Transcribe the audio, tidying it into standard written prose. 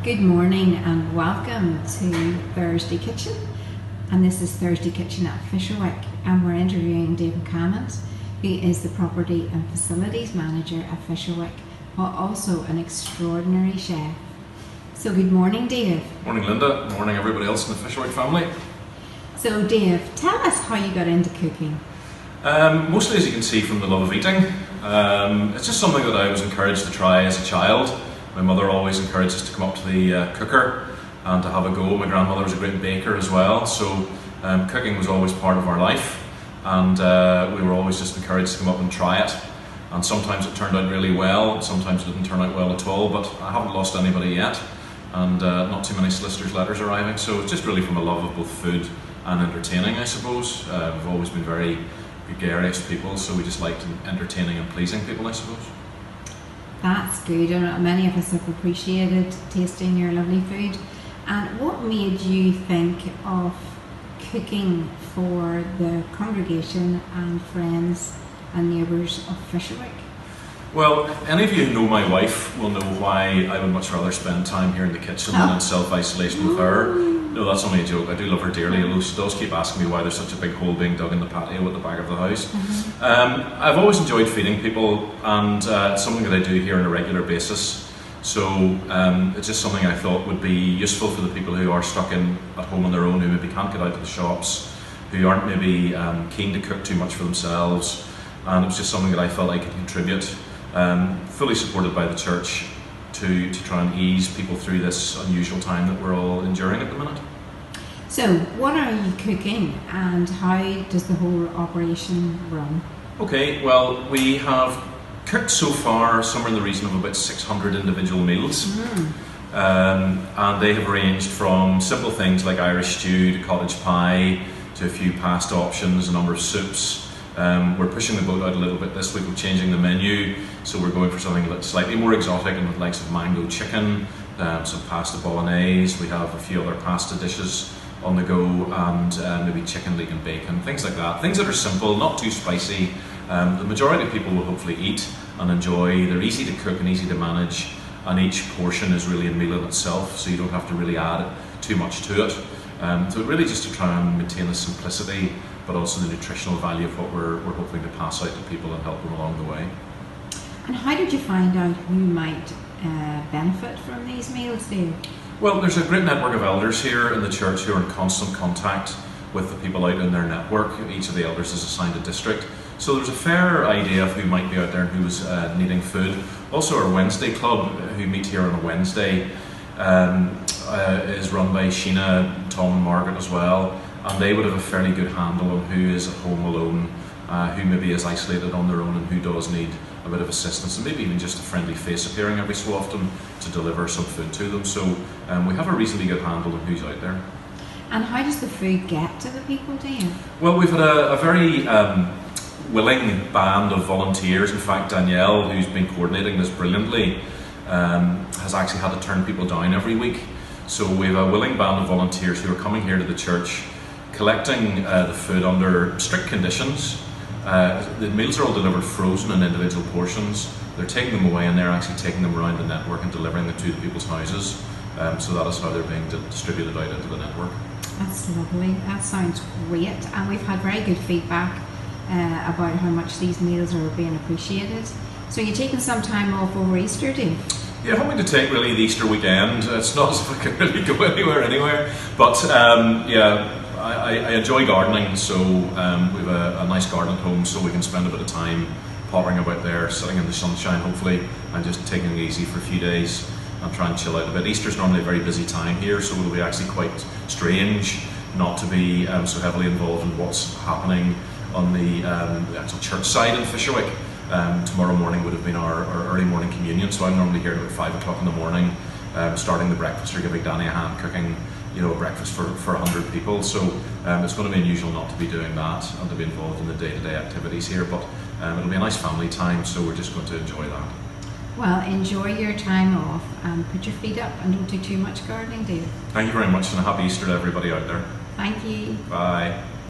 Good morning and welcome to Thursday Kitchen, and this is Thursday Kitchen at Fisherwick, and we're interviewing Dave McCalmont, who is the Property and Facilities Manager at Fisherwick, but also an extraordinary chef. So good morning, Dave. Morning, Linda. Morning, everybody else in the Fisherwick family. So Dave, tell us how you got into cooking. Mostly, as you can see, from the love of eating. It's just something that I was encouraged to try as a child. My mother always encouraged us to come up to the cooker and to have a go. My grandmother was a great baker as well, so cooking was always part of our life, and we were always just encouraged to come up and try it. And sometimes it turned out really well, sometimes it didn't turn out well at all, but I haven't lost anybody yet, and not too many solicitors' letters arriving, so it's just really from a love of both food and entertaining, I suppose. We've always been very gregarious people, so we just liked entertaining and pleasing people, I suppose. That's good, and many of us have appreciated tasting your lovely food. And what made you think of cooking for the congregation and friends and neighbours of Fisherwick? Well, any of you who know my wife will know why I would much rather spend time here in the kitchen than in self-isolation with her. No, that's only a joke. I do love her dearly, although she does keep asking me why there's such a big hole being dug in the patio at the back of the house. I've always enjoyed feeding people, and it's something that I do here on a regular basis. So it's just something I thought would be useful for the people who are stuck at home on their own, who maybe can't get out to the shops, who aren't maybe keen to cook too much for themselves. And it was just something that I felt I could contribute, fully supported by the church, to try and ease people through this unusual time that we're all enduring at the minute. So, what are you cooking, and how does the whole operation run? Okay, well, we have cooked so far somewhere in the region of about 600 individual meals. And they have ranged from simple things like Irish stew to cottage pie to a few pasta options, a number of soups. We're pushing the boat out a little bit this week. We're changing the menu, so we're going for something that's slightly more exotic, and with likes of mango chicken, some pasta bolognese. We have a few other pasta dishes on the go, and maybe chicken, leek and bacon, things like that. Things that are simple, not too spicy. The majority of people will hopefully eat and enjoy. They're easy to cook and easy to manage, and each portion is really a meal in itself, so you don't have to really add too much to it. So really just to try and maintain the simplicity, but also the nutritional value of what we're hoping to pass out to people and help them along the way. And how did you find out who might benefit from these meals, Dave? Well, there's a great network of elders here in the church who are in constant contact with the people out in their network. Each of the elders is assigned a district. So there's a fair idea of who might be out there and who is needing food. Also, our Wednesday club, who meet here on a Wednesday, is run by Sheena, Tom and Margaret as well, and they would have a fairly good handle on who is at home alone, who maybe is isolated on their own, and who does need a bit of assistance, and maybe even just a friendly face appearing every so often to deliver some food to them. So we have a reasonably good handle on who's out there. And how does the food get to the people, Dave? Well, we've had a very willing band of volunteers. In fact, Danielle, who's been coordinating this brilliantly, has actually had to turn people down every week. So we have a willing band of volunteers who are coming here to the church, collecting the food under strict conditions. The meals are all delivered frozen in individual portions. They're taking them away, and they're actually taking them around the network and delivering them to the people's houses. So that is how they're being distributed out into the network. That's lovely. That sounds great. And we've had very good feedback about how much these meals are being appreciated. So you're taking some time off over Easter, Dave? Yeah, hoping to take really the Easter weekend. It's not as if I can really go anywhere. But I enjoy gardening, so we have a nice garden at home, so we can spend a bit of time pottering about there, sitting in the sunshine hopefully, and just taking it easy for a few days and try and chill out a bit. Easter's normally a very busy time here, so it'll be actually quite strange not to be so heavily involved in what's happening on the actual church side in Fisherwick. Tomorrow morning would have been our early morning communion, so I'm normally here at about 5 o'clock in the morning, starting the breakfast or giving Danny a hand cooking, a breakfast for 100 people. So it's going to be unusual not to be doing that and to be involved in the day-to-day activities here, but it'll be a nice family time, so we're just going to enjoy that. Well, enjoy your time off and put your feet up and don't do too much gardening, Dave. Thank you very much, and a happy Easter to everybody out there. Thank you. Bye.